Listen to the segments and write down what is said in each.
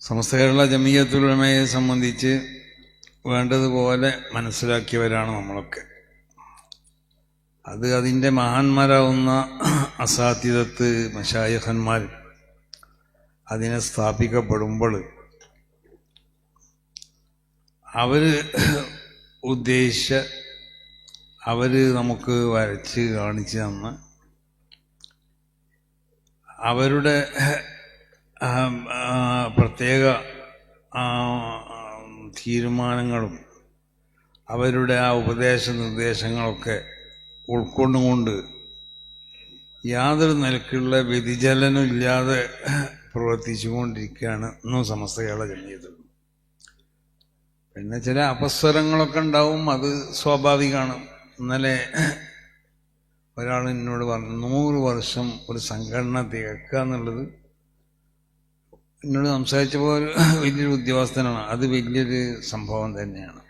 സമസ്ത കേരള ജമിയത്തുൽ ഉലമയെ സംബന്ധിച്ച് വേണ്ടതുപോലെ മനസ്സിലാക്കിയവരാണ് നമ്മളൊക്കെ. അത് അതിൻ്റെ മഹാന്മാരാവുന്ന അസാത്തിദത്ത് മശായിഖന്മാർ അതിനെ സ്ഥാപിക്കപ്പെടുമ്പോൾ അവർ ഉദ്ദേശിച്ച നമുക്ക് വരച്ച് കാണിച്ചു തന്ന് അവരുടെ പ്രത്യേക തീരുമാനങ്ങളും അവരുടെ ആ ഉപദേശ നിർദ്ദേശങ്ങളൊക്കെ ഉൾക്കൊണ്ടുകൊണ്ട് യാതൊരു നിലക്കുള്ള വ്യതിചലനം ഇല്ലാതെ പ്രവർത്തിച്ചു കൊണ്ടിരിക്കുകയാണ് ഇന്നും സമസ്ത കേരള ജമിയത്ത്. പിന്നെ ചില അപസ്വരങ്ങളൊക്കെ ഉണ്ടാവും, അത് സ്വാഭാവികമാണ്. ഇന്നലെ ഒരാൾ എന്നോട് പറഞ്ഞു 100 വർഷം ഒരു സംഘടന തികക്കുക എന്നുള്ളത്, എന്നോട് സംസാരിച്ചപ്പോൾ വലിയൊരു ഉദ്യോഗസ്ഥനാണ്, അത് വലിയൊരു സംഭവം തന്നെയാണ്.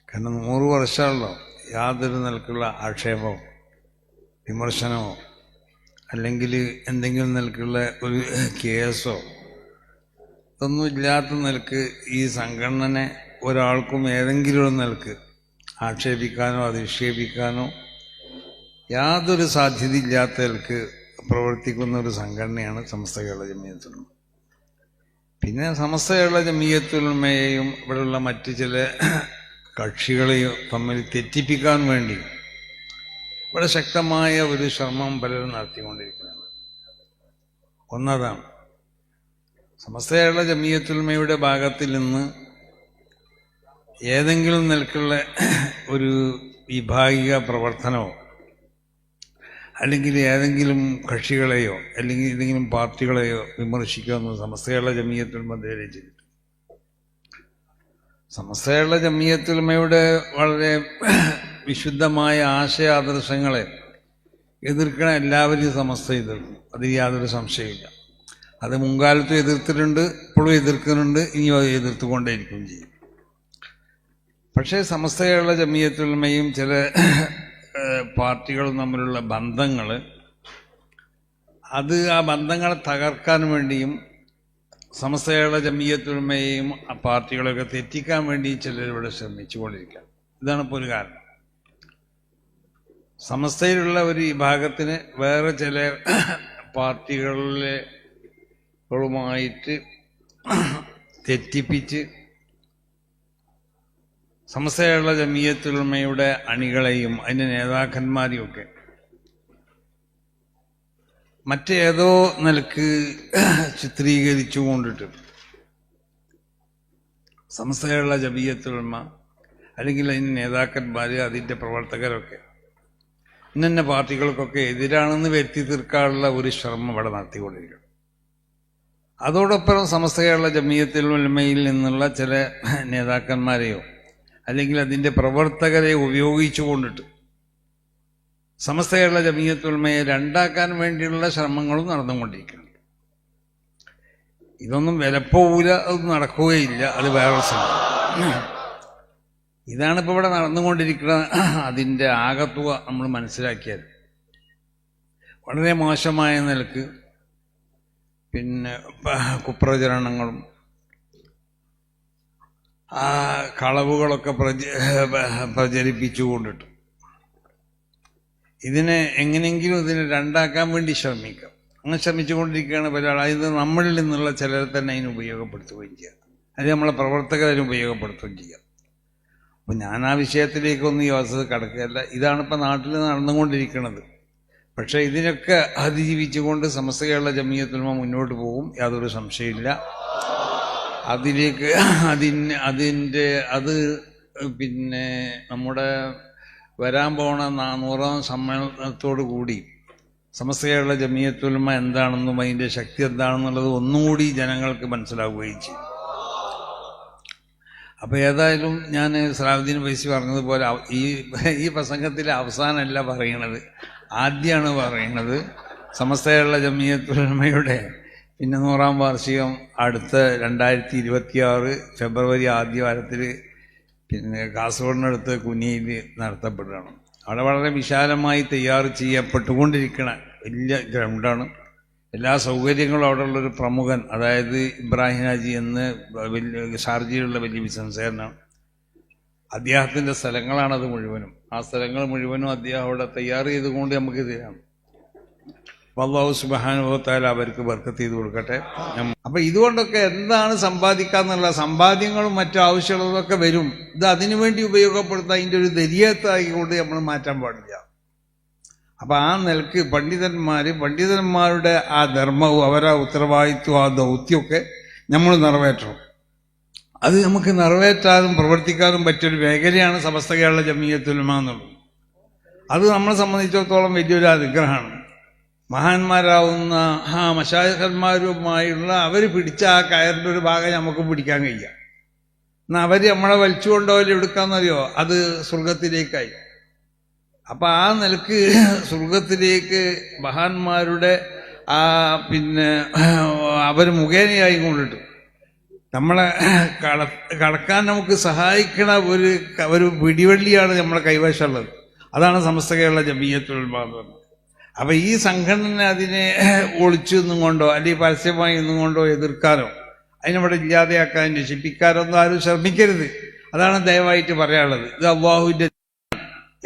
കാരണം 100 വർഷമാണല്ലോ യാതൊരു നിലക്കുള്ള ആക്ഷേപമോ വിമർശനമോ അല്ലെങ്കിൽ എന്തെങ്കിലും നിലക്കുള്ള ഒരു കേസോ ഇതൊന്നും ഇല്ലാത്ത നിലക്ക് ഈ സംഘടനനെ ഒരാൾക്കും ഏതെങ്കിലും ഒരു നിലക്ക് ആക്ഷേപിക്കാനോ അധിക്ഷേപിക്കാനോ യാതൊരു സാധ്യതയില്ലാത്ത നിലക്ക് പ്രവർത്തിക്കുന്ന ഒരു സംഘടനയാണ് സമസ്ത കേരള ജമിയത്തുൽ ഉലമ. പിന്നെ സമസ്ത കേരള ജമിയത്തുൽ ഉലമയെയും ഇവിടെയുള്ള മറ്റ് ചില കക്ഷികളെയും തമ്മിൽ തെറ്റിപ്പിക്കാൻ വേണ്ടി ഇവിടെ ശക്തമായ ഒരു ശ്രമം പലരും നടത്തിക്കൊണ്ടിരിക്കുന്നത്. ഒന്നതാണ്, സമസ്ത കേരള ജമിയത്തുൽ ഉലമയുടെ ഭാഗത്തിൽ നിന്ന് ഏതെങ്കിലും നിലക്കുള്ള ഒരു വിഭാഗിക പ്രവർത്തനമോ അല്ലെങ്കിൽ ഏതെങ്കിലും കക്ഷികളെയോ അല്ലെങ്കിൽ ഏതെങ്കിലും പാർട്ടികളെയോ വിമർശിക്കുമെന്ന് സമസ്ത കേരള ജമിയത്തുൽ ഉലമ ഇതുവരെ ചെയ്തിട്ടുണ്ട്. സമസ്ത കേരള ജമിയത്തുൽ ഉലമയുടെ വളരെ വിശുദ്ധമായ ആശയ ആദർശങ്ങളെ എതിർക്കണ എല്ലാവരെയും സമസ്ത എതിർക്കും, അതിൽ യാതൊരു സംശയമില്ല. അത് മുൻകാലത്തും എതിർത്തിട്ടുണ്ട്, ഇപ്പോഴും എതിർക്കുന്നുണ്ട്, ഇനിയും അത് എതിർത്തുകൊണ്ടേയിരിക്കുകയും ചെയ്യും. പക്ഷേ സമസ്ത കേരള ജമിയത്തുൽ ഉലമയും ചില പാർട്ടികളും തമ്മിലുള്ള ബന്ധങ്ങൾ, അത് ആ ബന്ധങ്ങളെ തകർക്കാൻ വേണ്ടിയും സമസ്ത കേരള ജമിയത്തുൽ ഉലമയെയും ആ പാർട്ടികളെയൊക്കെ തെറ്റിക്കാൻ വേണ്ടി ചിലരിവിടെ ശ്രമിച്ചുകൊണ്ടിരിക്കുക. ഇതാണ് ഇപ്പോൾ ഒരു കാരണം. സമസ്തയിലുള്ള ഒരു വിഭാഗത്തിന് വേറെ ചില പാർട്ടികളുമായിട്ട് തെറ്റിപ്പിച്ച് സമസ്ത കേരള ജമിയത്തുൽ ഉലമയുടെ അണികളെയും അതിൻ്റെ നേതാക്കന്മാരെയും ഒക്കെ മറ്റേതോ നിലക്ക് ചിത്രീകരിച്ചു കൊണ്ടിട്ട് സമസ്ത കേരള ജമിയത്തുൽ ഉലമ അല്ലെങ്കിൽ അതിൻ്റെ നേതാക്കന്മാർ അതിൻ്റെ പ്രവർത്തകരൊക്കെ ഇന്ന പാർട്ടികൾക്കൊക്കെ എതിരാണെന്ന് വരുത്തി തീർക്കാനുള്ള ഒരു ശ്രമം ഇവിടെ നടത്തിക്കൊണ്ടിരിക്കണം. അതോടൊപ്പം സമസ്ത കേരള ജമിയത്തുൽ ഉലമയിൽ നിന്നുള്ള ചില നേതാക്കന്മാരെയോ അല്ലെങ്കിൽ അതിൻ്റെ പ്രവർത്തകരെ ഉപയോഗിച്ചു കൊണ്ടിട്ട് സമസ്ത കേരള ജമിയത്തുൽ ഉലമയെ രണ്ടാക്കാൻ വേണ്ടിയുള്ള ശ്രമങ്ങളും നടന്നുകൊണ്ടിരിക്കുന്നുണ്ട്. ഇതൊന്നും വിലപ്പോവില്ല, അത് നടക്കുകയില്ല, അത് വേറൊരു ശ്രമം. ഇതാണിപ്പോൾ ഇവിടെ നടന്നുകൊണ്ടിരിക്കുന്ന അതിൻ്റെ ആകത്തുക നമ്മൾ മനസ്സിലാക്കിയാൽ വളരെ മോശമായ നിലക്ക് പിന്നെ കുപ്രചരണങ്ങളും ആ കളവുകളൊക്കെ പ്രചരിപ്പിച്ചുകൊണ്ടിട്ട് ഇതിനെ എങ്ങനെയെങ്കിലും ഇതിനെ രണ്ടാക്കാൻ വേണ്ടി ശ്രമിക്കാം. അങ്ങനെ ശ്രമിച്ചുകൊണ്ടിരിക്കുകയാണ് പല ആൾ. ഇത് നമ്മളിൽ നിന്നുള്ള ചിലരെ തന്നെ അതിന് ഉപയോഗപ്പെടുത്തുകയും ചെയ്യാം, അത് നമ്മളെ പ്രവർത്തകരെ ഉപയോഗപ്പെടുത്തുകയും ചെയ്യാം. അപ്പം ഞാൻ ആ വിഷയത്തിലേക്കൊന്നും ഈ അവസ്ഥ കടക്കുകയല്ല. ഇതാണിപ്പോൾ നാട്ടിൽ നടന്നുകൊണ്ടിരിക്കുന്നത്. പക്ഷേ ഇതിനൊക്കെ അതിജീവിച്ചുകൊണ്ട് സമസ്ത കേരള ജമിയത്തുൽ ഉലമ മുന്നോട്ട് പോകും, യാതൊരു സംശയമില്ല. അതിലേക്ക് അത് പിന്നെ നമ്മുടെ വരാൻ പോണ 400ാം സമ്മേളനത്തോടു കൂടി സമസ്ത കേരള ജമിയത്തുൽ ഉലമ എന്താണെന്നും അതിൻ്റെ ശക്തി എന്താണെന്നുള്ളത് ഒന്നുകൂടി ജനങ്ങൾക്ക് മനസ്സിലാവുകയും ചെയ്യും. അപ്പോൾ ഏതായാലും ഞാൻ സലാഹുദ്ദീൻ ഫൈസി പറഞ്ഞതുപോലെ ഈ പ്രസംഗത്തിലെ അവസാനമല്ല പറയണത്, ആദ്യമാണ് പറയണത്. സമസ്ത കേരള ജമിയത്തുൽ ഉലമയുടെ പിന്നെ 100ാം വാർഷികം അടുത്ത 2026 ഫെബ്രുവരി ആദ്യ വാരത്തിൽ പിന്നെ കാസർഗോഡിനടുത്ത് കുനിയിൽ നടത്തപ്പെടുകയാണ്. അവിടെ വളരെ വിശാലമായി തയ്യാർ ചെയ്യപ്പെട്ടുകൊണ്ടിരിക്കുന്ന വലിയ ഗ്രൗണ്ടാണ്. എല്ലാ സൗകര്യങ്ങളും അവിടെയുള്ളൊരു പ്രമുഖൻ, അതായത് ഇബ്രാഹിം ഹാജി എന്ന് വലിയ ഷാർജയിലുള്ള വലിയ ബിസിനസ്സുകാരനാണ്. അദ്ദേഹത്തിൻ്റെ സ്ഥലങ്ങളാണത് മുഴുവനും. ആ സ്ഥലങ്ങൾ മുഴുവനും അദ്ദേഹം അവിടെ തയ്യാർ ചെയ്തുകൊണ്ട് നമുക്ക് തരാം. അല്ലാഹു സുബ്ഹാനഹു വ തആല അവർക്ക് ബർക്കത്ത് ചെയ്ത് കൊടുക്കട്ടെ. അപ്പൊ ഇതുകൊണ്ടൊക്കെ എന്താണ് സമ്പാദിക്കാന്നുള്ള സമ്പാദ്യങ്ങളും മറ്റു ആവശ്യങ്ങളൊക്കെ വരും. ഇത് അതിനുവേണ്ടി ഉപയോഗപ്പെടുത്താൻ അതിൻ്റെ ദരിയത്തായിക്കൊണ്ട് നമ്മൾ മാറ്റാൻ പാടില്ല. അപ്പൊ ആ നിലക്ക് പണ്ഡിതന്മാരുടെ ആ ധർമ്മവും അവരുടെ ഉത്തരവാദിത്വം ആ ദൗത്യമൊക്കെ നമ്മൾ നിറവേറ്റണം. അത് നമുക്ക് നിറവേറ്റാനും പ്രവർത്തിക്കാനും പറ്റിയൊരു മേഖലയാണ് സമസ്ത കേരള ജംഇയ്യത്തുൽ ഉലമ എന്നുള്ളത്. അത് നമ്മളെ സംബന്ധിച്ചിടത്തോളം വലിയൊരു അനുഗ്രഹമാണ്. മഹാന്മാരാവുന്ന മശായിഖന്മാരുമായുള്ള അവർ പിടിച്ച ആ കയറിൻ്റെ ഒരു ഭാഗം നമുക്ക് പിടിക്കാൻ കഴിയുക. എന്നാൽ അവർ നമ്മളെ വലിച്ചുകൊണ്ടോലെ എടുക്കാമെന്നറിയോ, അത് സ്വർഗത്തിലേക്കായി. അപ്പം ആ നിലക്ക് സ്വർഗത്തിലേക്ക് മഹാന്മാരുടെ ആ അവർ മുഖേനയായി കൊണ്ടിട്ട് നമ്മളെ കടക്കാൻ നമുക്ക് സഹായിക്കണ ഒരു പിടിവള്ളിയാണ് നമ്മളെ കൈവശമുള്ളത്. അതാണ് സമസ്ത കേരള ജംഇയ്യത്തുൽ ഉലമ എന്ന് പറഞ്ഞത്. അപ്പം ഈ സംഘടന അതിനെ ഒളിച്ചു നിന്നും കൊണ്ടോ അല്ലെങ്കിൽ പരസ്യമായി നിന്നും കൊണ്ടോ എതിർക്കാനോ അതിനവിടെ ഇല്ലാതെയാക്കാൻ നശിപ്പിക്കാനോ ഒന്നും ആരും ശ്രമിക്കരുത്. അതാണ് ദയവായിട്ട് പറയാനുള്ളത്. ഇത് അള്ളാഹുവിൻ്റെ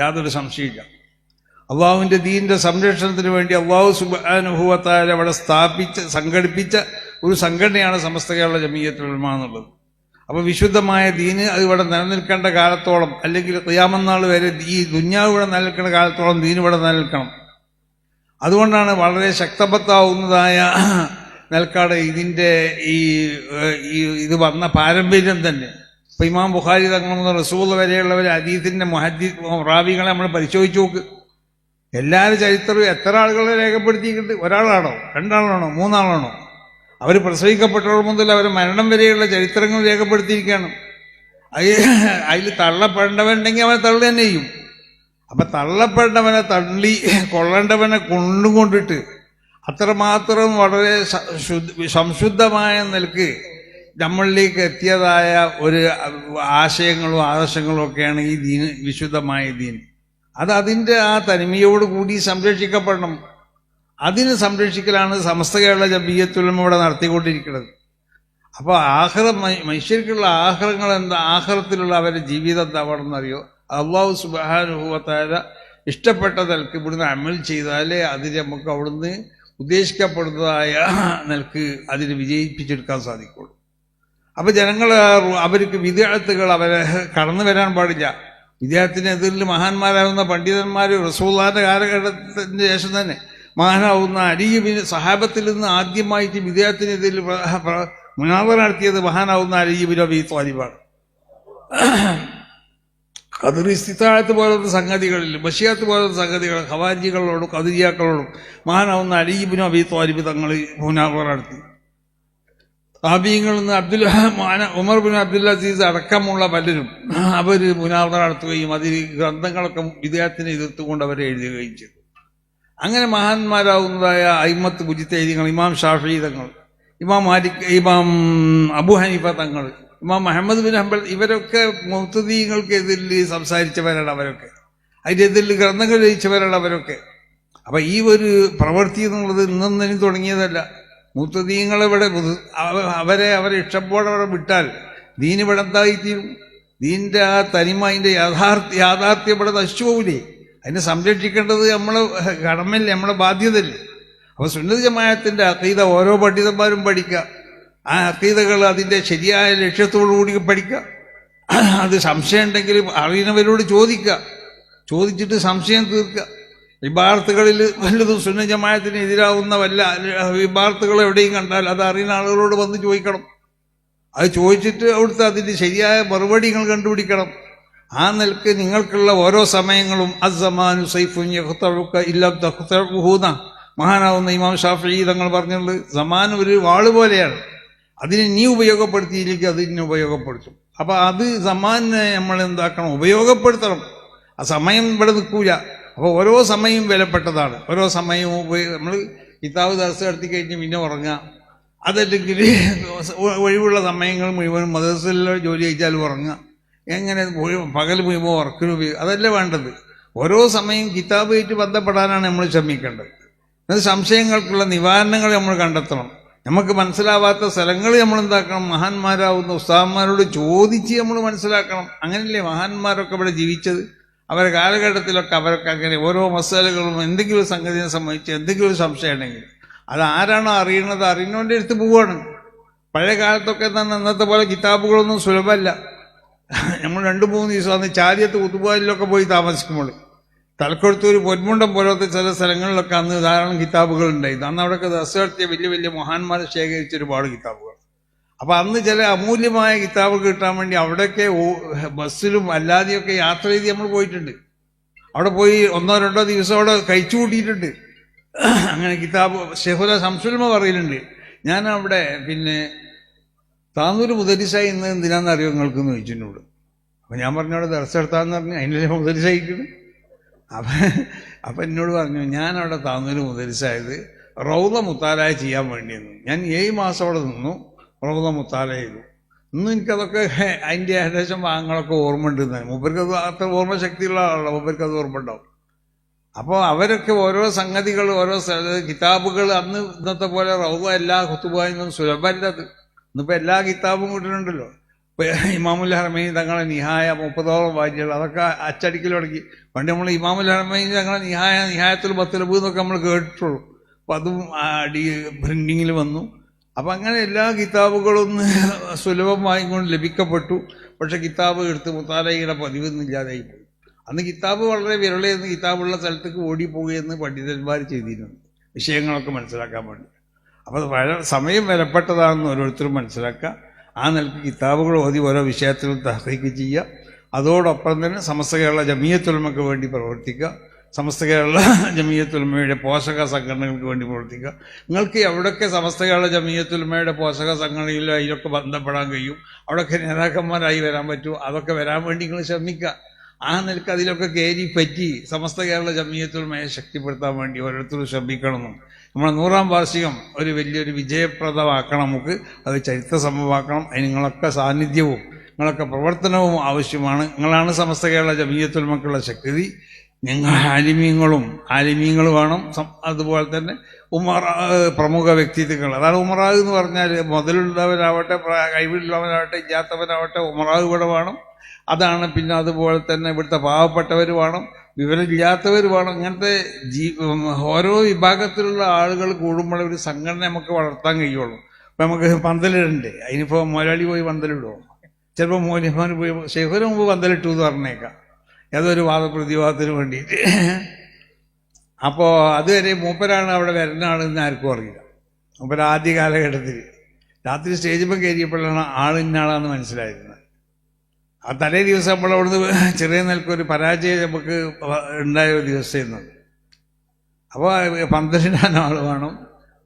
യാതൊരു സംശയമില്ല. അള്ളാഹുവിൻ്റെ ദീനിൻ്റെ സംരക്ഷണത്തിന് വേണ്ടി അള്ളാഹു സുബ്ഹാനഹു വ തആല അവിടെ സംഘടിപ്പിച്ച ഒരു സംഘടനയാണ് സമസ്ത കേരള ജംഇയ്യത്തുൽ ഉലമ എന്നുള്ളത്. അപ്പോൾ വിശുദ്ധമായ ദീന് അത് ഇവിടെ നിലനിൽക്കേണ്ട കാലത്തോളം, അല്ലെങ്കിൽ ഖിയാമത്ത് നാൾ വരെ ഈ ദുന്യാവ് ഇവിടെ നിലനിൽക്കേണ്ട കാലത്തോളം ദീൻ ഇവിടെ നിലനിൽക്കണം. അതുകൊണ്ടാണ് വളരെ ശക്തബദ്ധാവുന്നതായ നിലക്കാട് ഇതിൻ്റെ ഇത് വന്ന പാരമ്പര്യം തന്നെ. ഇപ്പം ഇമാം ബുഖാരി തങ്ങൾ റസൂൽ വരെയുള്ളവർ ഹദീസിൻ്റെ റാവികളെ നമ്മൾ പരിശോധിച്ച് നോക്ക്. എല്ലാവരും ചരിത്രവും എത്ര ആളുകളെ രേഖപ്പെടുത്തിയിട്ടുണ്ട്? ഒരാളാണോ, രണ്ടാളാണോ, മൂന്നാളാണോ? അവർ പ്രസവിക്കപ്പെട്ടവർ മുതൽ അവർ മരണം വരെയുള്ള ചരിത്രങ്ങൾ രേഖപ്പെടുത്തിയിരിക്കുകയാണ്. അതിൽ തള്ളപ്പെടേണ്ടവനുണ്ടെങ്കിൽ അവനെ തള്ളു തന്നെ ചെയ്യും. അപ്പൊ തള്ളപ്പെടേണ്ടവനെ തള്ളി കൊള്ളേണ്ടവനെ കൊണ്ടുകൊണ്ടിട്ട് അത്രമാത്രം വളരെ സംശുദ്ധമായ നിലക്ക് നമ്മളിലേക്ക് എത്തിയതായ ഒരു ആശയങ്ങളും ആദർശങ്ങളും ഒക്കെയാണ് ഈ ദീന്, വിശുദ്ധമായ ദീൻ. അത് അതിൻ്റെ ആ തനിമയോടുകൂടി സംരക്ഷിക്കപ്പെടണം. അതിന് സംരക്ഷിക്കലാണ് സമസ്ത കേരള ജംഇയ്യത്തുൽ ഉലമ ഇവിടെ നടത്തിക്കൊണ്ടിരിക്കുന്നത്. അപ്പോൾ മനുഷ്യർക്കുള്ള ആഹ്റങ്ങൾ എന്താ, ആഹ്റത്തിലുള്ള അവരുടെ ജീവിതം എന്താവണമെന്നറിയോ? അല്ലാഹു സുബ്ഹാനഹു വ തആല ഇഷ്ടപ്പെട്ട നിലക്ക് ഇവിടുന്ന് അമൽ ചെയ്താലേ അതിന് നമുക്ക് അവിടുന്ന് ഉദ്ദേശിക്കപ്പെടുന്നതായ നിലക്ക് അതിന് വിജയിപ്പിച്ചെടുക്കാൻ സാധിക്കുള്ളൂ. അപ്പം ജനങ്ങൾ അവർക്ക് വിദ്യാർത്ഥികൾ അവരെ കടന്നു വരാൻ പാടില്ല. വിദ്യാർത്ഥിനെതിരിൽ മഹാന്മാരാകുന്ന പണ്ഡിതന്മാർ റസൂലുള്ളാഹിന്റെ കാലഘട്ടത്തിന് ശേഷം തന്നെ മഹാനാവുന്ന അലി ബിൻ സഹാബത്തിൽ നിന്ന് ആദ്യമായിട്ട് വിദ്യാർത്ഥിനെതിരിൽ മുനാദറ നടത്തിയത് മഹാനാവുന്ന അലി ബിൻ അബീ ത്വാലിബാണ്. ഖദർ ഇസ്തിതാഅത്ത് പോലത്തെ സംഗതികളിൽ, ബശിയാത്ത് പോലത്തെ സംഗതികൾ ഖവാരിജികളോടും ഖദരിയാക്കളോടും മഹാനാവുന്ന അലി ബിൻ അബീ ത്വാലിബ് തങ്ങൾ മുനാദറ നടത്തി. താബീങ്ങളിൽ നിന്ന് ഉമർ ബിൻ അബ്ദുൽ അസീസ് അടക്കമുള്ള പലരും അവർ മുനാദറ നടത്തുകയും അതിൽ ഗ്രന്ഥങ്ങളൊക്കെ വിദ്യാർത്ഥിനെ എതിർത്തുകൊണ്ട് അവരെ എഴുതുകയും ചെയ്തു. അങ്ങനെ മഹാന്മാരാവുന്നതായ അയിമത്ത് മുജ്തഹിദീങ്ങൾ, ഇമാം ഷാഫിഈ തങ്ങൾ, ഇമാം മാലിക്, ഇമാം അബൂ ഹനീഫ തങ്ങൾ, ഇമാം മുഹമ്മദ് ബിൻ ഹംബൽ, ഇവരൊക്കെ മുബ്തദീങ്ങൾക്കെതിരിൽ സംസാരിച്ചവരാണ്. അവരൊക്കെ അതിനെതിരിൽ ഗ്രന്ഥങ്ങൾ രചിച്ചവരാണ് അവരൊക്കെ. അപ്പം ഈ ഒരു പ്രവൃത്തി എന്നുള്ളത് ഇന്നും തുടങ്ങിയതല്ല. മുബ്തദീങ്ങളിവിടെ അവരെ ഇഷ്ടംപോലെ അവിടെ വിട്ടാൽ ദീൻ ഇവിടെ എന്തായിത്തീരും? ദീനിൻ്റെ ആ തനിമ, അതിൻ്റെ യാഥാർത്ഥ്യം ഇവിടെ നശിച്ചു പോകില്ലേ? അതിനെ സംരക്ഷിക്കേണ്ടത് നമ്മളെ കടമല്ലേ, നമ്മളെ ബാധ്യതയല്ലേ? അപ്പോൾ സുന്നത്ത് ജമാഅത്തിൻ്റെ അഖീദ ഓരോ പണ്ഡിതന്മാരും പഠിക്കുക. ആ അഖീദകൾ അതിൻ്റെ ശരിയായ ലക്ഷ്യത്തോടു കൂടി പഠിക്കുക. അത് സംശയം ഉണ്ടെങ്കിൽ അറിയുന്നവരോട് ചോദിച്ചിട്ട് സംശയം തീർക്കുക. വിഭാഗത്തുകളിൽ വല്ലതും സുന്നത്ത് ജമാഅത്തിന് എതിരാവുന്ന വല്ല വിഭാഗത്തുകൾ എവിടെയും കണ്ടാൽ അത് അറിയുന്ന ആളുകളോട് വന്ന് ചോദിക്കണം. അത് ചോദിച്ചിട്ട് അവിടുത്തെ അതിൻ്റെ ശരിയായ മറുപടി നിങ്ങൾ കണ്ടുപിടിക്കണം. ആ നിലക്ക് നിങ്ങൾക്കുള്ള ഓരോ സമയങ്ങളും അസ്സമാനു സൈഫുൻ യഖ്തഉക ഇല്ലം തഖ്തഉഹുന മഹാനാവുന്ന ഇമാം ഷാഫിഈ തങ്ങൾ പറഞ്ഞുള്ളത്, സമാൻ ഒരു വാള് പോലെയാണ്. അതിനെ നീ ഉപയോഗപ്പെടുത്തിയില്ലെങ്കിൽ അത് ഇന്നെ ഉപയോഗപ്പെടുത്തും. അപ്പം അത് സമാനെ നമ്മൾ എന്താക്കണം? ഉപയോഗപ്പെടുത്തണം. ആ സമയം ഇവിടെ നിൽക്കൂല. അപ്പോൾ ഓരോ സമയവും വിലപ്പെട്ടതാണ്. ഓരോ സമയവും നമ്മൾ കിതാബ് ദർസ് നടത്തി കഴിഞ്ഞ് പിന്നെ ഉറങ്ങുക, അതല്ലെങ്കിൽ ഒഴിവുള്ള സമയങ്ങൾ മുഴുവനും മദ്രസയിലോ ജോലി ചെയ്താൽ ഉറങ്ങുക, എങ്ങനെ പകൽ മുഴുവൻ ഉറക്കിന് ഉപയോഗിക്കുക, അതല്ല വേണ്ടത്. ഓരോ സമയം കിതാബുമായിട്ട് ബന്ധപ്പെടാനാണ് നമ്മൾ ശ്രമിക്കേണ്ടത്. അത് സംശയങ്ങൾക്കുള്ള നിവാരണങ്ങൾ നമ്മൾ കണ്ടെത്തണം. നമുക്ക് മനസ്സിലാവാത്ത സ്ഥലങ്ങൾ നമ്മൾ എന്താക്കണം, മഹാന്മാരാവുന്ന ഉസ്താദന്മാരോട് ചോദിച്ച് നമ്മൾ മനസ്സിലാക്കണം. അങ്ങനെയല്ലേ മഹാന്മാരൊക്കെ ഇവിടെ ജീവിച്ചത്. അവരുടെ കാലഘട്ടത്തിലൊക്കെ അവരൊക്കെ അങ്ങനെ ഓരോ മസാലകളും എന്തെങ്കിലും സംഗതിയെ സംബന്ധിച്ച് എന്തെങ്കിലും ഒരു സംശയം ഉണ്ടെങ്കിൽ അത് ആരാണോ അറിയുന്നത് അറിയുന്നവൻ്റെ അടുത്ത് പോവുകയാണ്. പഴയ കാലത്തൊക്കെ തന്നെ ഇന്നത്തെ പോലെ കിതാബുകളൊന്നും സുലഭമല്ല. നമ്മൾ 2-3 ദിവസം അന്ന് ചാരിയത്ത് കുത്തുബാലിലൊക്കെ പോയി താമസിക്കുമ്പോൾ തലക്കൊടുത്തൂർ പൊന്മുണ്ടം പോലത്തെ ചില സ്ഥലങ്ങളിലൊക്കെ അന്ന് ധാരാളം കിതാബുകൾ ഉണ്ടായിരുന്നു. അന്ന് അവിടെയൊക്കെ ദർസ് നടത്തിയ വലിയ വലിയ മഹാന്മാരെ ശേഖരിച്ച ഒരുപാട് കിതാബുകൾ. അപ്പൊ അന്ന് ചില അമൂല്യമായ കിതാബുകൾ കിട്ടാൻ വേണ്ടി അവിടെയൊക്കെ ബസ്സിലും അല്ലാതെയൊക്കെ യാത്ര ചെയ്ത് നമ്മൾ പോയിട്ടുണ്ട്. അവിടെ പോയി 1-2 ദിവസം അവിടെ കഴിച്ചു കൂട്ടിയിട്ടുണ്ട്. അങ്ങനെ കിതാബ് ഷെഹുല ശംസുൽമ പറയലുണ്ട്, ഞാൻ അവിടെ താന്നൂർ മുദരിസായി ഇന്ന് എന്തിനാണെന്നറിയോ നിങ്ങൾക്കെന്ന് ചോദിച്ചിട്ടുണ്ട്. അപ്പൊ ഞാൻ പറഞ്ഞു അവിടെ ദർസ് നടത്താന്ന് പറഞ്ഞു. അതിൻ്റെ മുദരിസായിക്കണ്. അപ്പൊ എന്നോട് പറഞ്ഞു, ഞാനവിടെ താന്നൂർ മുദരിസായത് റൗള മുത്താലായ ചെയ്യാൻ വേണ്ടിയെന്ന്. ഞാൻ 7 മാസം അവിടെ നിന്നു, റൗള മുത്താല ചെയ്തു. ഇന്നും എനിക്കതൊക്കെ അതിൻ്റെ ഏകദേശം ഭാഗങ്ങളൊക്കെ ഓർമ്മ ഉണ്ട്. മൂപ്പർക്കത് അത്ര ഓർമ്മ ശക്തിയുള്ള ആളാണ്, മൂപ്പർക്കത് ഓർമ്മ ഉണ്ടാവും. അപ്പോൾ അവരൊക്കെ ഓരോ സംഗതികൾ, ഓരോ കിതാബുകൾ അന്ന് ഇന്നത്തെ പോലെ റൗള എല്ലാ ഖുതുബായൊന്നും സുലഭമല്ലത്. ഇന്നിപ്പോൾ എല്ലാ കിതാബും കിട്ടുന്നുണ്ടല്ലോ. ഇപ്പോൾ ഇമാമുൽ ഹറമൈൻ തങ്ങളെ നിഹായ 30ഓളം വാരികൾ അതൊക്കെ അച്ചടിക്കൽ തുടങ്ങി. പണ്ട് നമ്മൾ ഇമാമുൽ ഹറമൈൻ തങ്ങളെ നിഹായത്തുൽ മത്ലബ് എന്നൊക്കെ നമ്മൾ കേട്ടിട്ടുള്ളൂ. അപ്പം അതും പ്രിന്റിങ്ങിൽ വന്നു. അപ്പം അങ്ങനെ എല്ലാ കിതാബുകളും സുലഭമായി കൊണ്ട് ലഭിക്കപ്പെട്ടു. പക്ഷെ കിതാബ് എടുത്ത് മുത്താലയുടെ പതിവൊന്നുമില്ലാതായി പോയി. അന്ന് കിതാബ് വളരെ വിരളെന്ന് കിതാബുള്ള സ്ഥലത്തേക്ക് ഓടിപ്പോവുകയെന്ന് പണ്ഡിതന്മാർ ചെയ്തിരുന്നു, വിഷയങ്ങളൊക്കെ മനസ്സിലാക്കാൻ വേണ്ടി. അപ്പോൾ സമയം വിലപ്പെട്ടതാണെന്ന് ഓരോരുത്തരും മനസ്സിലാക്കുക. ആ നിലക്ക് കിതാബുകൾ ഓതി ഓരോ വിഷയത്തിലും തഹ്ഖീഖ് ചെയ്യുക. അതോടൊപ്പം തന്നെ സമസ്ത കേരള ജമിയത്തുൽ ഉലമയ്ക്ക് വേണ്ടി പ്രവർത്തിക്കുക. സമസ്ത കേരള ജമിയത്തുൽ ഉലമയുടെ പോഷക സംഘടനകൾക്ക് വേണ്ടി പ്രവർത്തിക്കുക. നിങ്ങൾക്ക് എവിടെയൊക്കെ സമസ്ത കേരള ജമിയത്തുൽ ഉലമയുടെ പോഷക സംഘടനയിലോ അതിലൊക്കെ ബന്ധപ്പെടാൻ കഴിയും, അവിടെയൊക്കെ നേതാക്കന്മാരായി വരാൻ പറ്റുമോ, അതൊക്കെ വരാൻ വേണ്ടി നിങ്ങൾ ശ്രമിക്കുക. ആ നിലക്ക് അതിലൊക്കെ കയറി പറ്റി സമസ്ത കേരള ജമിയത്തുൽ ഉലമയെ ശക്തിപ്പെടുത്താൻ വേണ്ടി ഓരോരുത്തരും ശ്രമിക്കണമെന്നും നമ്മളെ 100ാം വാർഷികം ഒരു വലിയൊരു വിജയപ്രദമാക്കണം. നമുക്ക് അത് ചരിത്ര സംഭവമാക്കണം. അതിന് നിങ്ങളൊക്കെ സാന്നിധ്യവും നിങ്ങളൊക്കെ പ്രവർത്തനവും ആവശ്യമാണ്. നിങ്ങളാണ് സമസ്ത കേരള ജമിയത്തുൽ ഉലമക്കുള്ള ശക്തി. നിങ്ങൾ ആലിമീങ്ങൾ വേണം. അതുപോലെ തന്നെ പ്രമുഖ വ്യക്തിത്വങ്ങൾ, അതാണ് ഉമറാവ് എന്ന് പറഞ്ഞാൽ മുതലുള്ളവരാവട്ടെ കഴിവുള്ളവരാവട്ടെ ഇല്ലാത്തവരാവട്ടെ ഉമറാവ് ഇവിടെ വേണം. അതാണ്. പിന്നെ അതുപോലെ തന്നെ ഇവിടുത്തെ പാവപ്പെട്ടവർ വേണം, വിവരമില്ലാത്തവർ വേണം. ഇങ്ങനത്തെ ഓരോ വിഭാഗത്തിലുള്ള ആളുകൾ കൂടുമ്പോൾ ഒരു സംഘടന നമുക്ക് വളർത്താൻ കഴിയുള്ളൂ. അപ്പം നമുക്ക് പന്തലിടണ്ടേ, അതിനിപ്പോൾ മുതലാളി പോയി പന്തലിടുമോ? ചിലപ്പോൾ മോനിമാർ പോയി ശേഖര മുമ്പ് പന്തലിട്ടു എന്ന് പറഞ്ഞേക്കാം, ഏതൊരു വാദപ്രതിവാദത്തിന് വേണ്ടിയിട്ട്. അപ്പോൾ അതുവരെ മൂപ്പരാണ് അവിടെ വരുന്ന ആളെന്ന് ആർക്കും അറിയില്ല. മൂപ്പര് ആദ്യ കാലഘട്ടത്തിൽ രാത്രി സ്റ്റേജിൽ കയറിയപ്പോഴാണ് ആളിന്നാളാന്ന് മനസ്സിലായിരുന്നത്. ആ തലേ ദിവസം നമ്മൾ അവിടുന്ന് ചെറിയ നിലക്കൊരു പരാജയം നമുക്ക് ഉണ്ടായ ഒരു ദിവസമായിരുന്നു. അപ്പോൾ പന്തലിടാൻ ആൾ വേണം,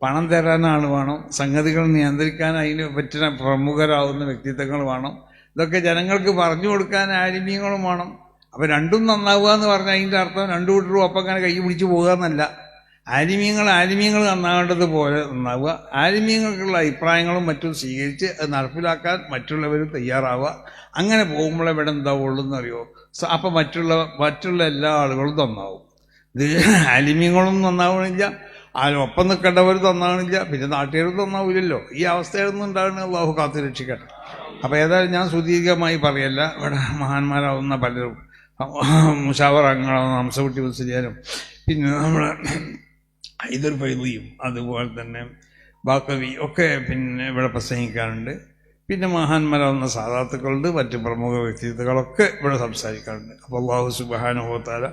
പണം തരാൻ ആൾ വേണം, സംഗതികൾ നിയന്ത്രിക്കാൻ അതിന് പറ്റുന്ന പ്രമുഖരാകുന്ന വ്യക്തിത്വങ്ങൾ വേണം. ഇതൊക്കെ ജനങ്ങൾക്ക് പറഞ്ഞു കൊടുക്കാൻ ആലിമീങ്ങളും വേണം. അപ്പം രണ്ടും നന്നാവുക എന്ന് പറഞ്ഞാൽ അതിൻ്റെ അർത്ഥം രണ്ടു കൂട്ടരും ഒപ്പം അങ്ങനെ കൈ പിടിച്ച് പോകുക എന്നല്ല. ആലിമീങ്ങൾ നന്നാവേണ്ടതുപോലെ നന്നാവുക, ആലിമീങ്ങൾക്കുള്ള അഭിപ്രായങ്ങളും മറ്റും സ്വീകരിച്ച് അത് നടപ്പിലാക്കാൻ മറ്റുള്ളവരും തയ്യാറാവുക. അങ്ങനെ പോകുമ്പോൾ ഇവിടെ എന്താവുള്ളൂ എന്നറിയോ? അപ്പം മറ്റുള്ള എല്ലാ ആളുകളും നന്നാവും. ഇത് ആലിമീങ്ങളും നന്നാവണില്ല, ഒപ്പം നിൽക്കേണ്ടവർ നന്നാവണില്ല, പിന്നെ നാട്ടുകാരും നന്നാവില്ലല്ലോ. ഈ അവസ്ഥയൊന്നും ഉണ്ടാകുന്ന അള്ളാഹു കാത്തു രക്ഷിക്കട്ടെ. അപ്പം ഏതായാലും ഞാൻ സുദീർഘമായി പറയല്ല. ഇവിടെ മഹാന്മാരാവുന്ന പലരും മുഷാവർ അംഗങ്ങളാവുന്ന ഹംസകുട്ടി മുസ്ലിയാരും പിന്നെ നമ്മളെ ഇതൊരു ഫൈദിയും അതുപോലെ തന്നെ ബാക്കവി ഒക്കെ പിന്നെ ഇവിടെ പ്രസംഗിക്കാറുണ്ട്. പിന്നെ മഹാന്മാരാവുന്ന സാദാത്തുക്കളുണ്ട്, മറ്റ് പ്രമുഖ വ്യക്തിത്വങ്ങളൊക്കെ ഇവിടെ സംസാരിക്കാറുണ്ട്. അപ്പോൾ അല്ലാഹു സുബ്ഹാനഹു വ തആല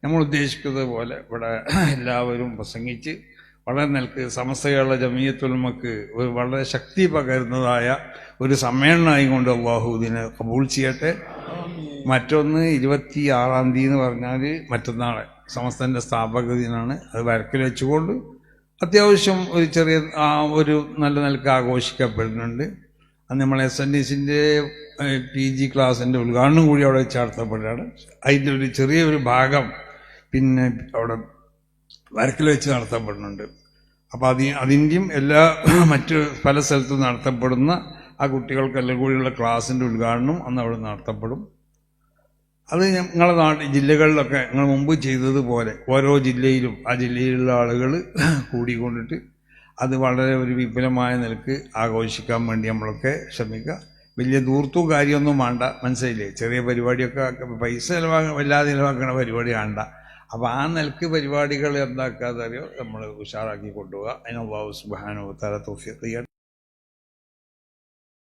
നമ്മൾ ഉദ്ദേശിക്കുന്നത് പോലെ ഇവിടെ എല്ലാവരും പ്രസംഗിച്ച് വളരെ നിലക്ക് സമസ്ത കേരള ജമിയത്തുൽ ഉലമക്ക് ഒരു വളരെ ശക്തി പകരുന്നതായ ഒരു സമ്മേളനമായി കൊണ്ട് അല്ലാഹു ഇതിനെ കബൂൾ ചെയ്യട്ടെ. മറ്റൊന്ന് 26-ാം തീയതി എന്ന് പറഞ്ഞാൽ മറ്റന്നാളെ സമസ്തൻ്റെ സ്ഥാപക ദിനമാണ്. അത് വരക്കിൽ വെച്ചുകൊണ്ട് അത്യാവശ്യം ഒരു ചെറിയ ഒരു നല്ല നിലക്ക് ആഘോഷിക്കപ്പെടുന്നുണ്ട്. അത് നമ്മൾ SNDCൻ്റെ PG ക്ലാസിൻ്റെ ഉദ്ഘാടനം കൂടി അവിടെ വെച്ച് നടത്തപ്പെടുകയാണ്. അതിൻ്റെ ഒരു ചെറിയൊരു ഭാഗം പിന്നെ അവിടെ വരക്കിൽ വെച്ച് നടത്തപ്പെടുന്നുണ്ട്. അപ്പോൾ അതിൻ്റെയും എല്ലാ മറ്റ് പല സ്ഥലത്തും നടത്തപ്പെടുന്ന ആ കുട്ടികൾക്കെല്ലാം കൂടിയുള്ള ക്ലാസിൻ്റെ ഉദ്ഘാടനം അന്ന് അവിടെ നടത്തപ്പെടും. അത് ഞങ്ങളുടെ ജില്ലകളിലൊക്കെ ഞങ്ങൾ മുമ്പ് ചെയ്തതുപോലെ ഓരോ ജില്ലയിലും ആ ജില്ലയിലുള്ള ആളുകൾ കൂടിക്കൊണ്ടിട്ട് അത് വളരെ ഒരു വിപുലമായ നിലക്ക് ആഘോഷിക്കാൻ വേണ്ടി നമ്മളൊക്കെ ശ്രമിക്കുക. വലിയ ദൂർത്തും കാര്യമൊന്നും വേണ്ട, മനസ്സിലായില്ലേ? ചെറിയ പരിപാടിയൊക്കെ പൈസ വല്ലാതെ ചിലവാക്കുന്ന പരിപാടി വേണ്ട. അപ്പോൾ ആ നിലക്ക് പരിപാടികൾ എന്താക്കാതെ അറിയോ നമ്മൾ ഉഷാറാക്കി കൊണ്ടുപോകുക. അതിന് അല്ലാഹു സുബ്ഹാനഹു വ തആല തൗഫീഖ് ചെയ്യട്ടെ.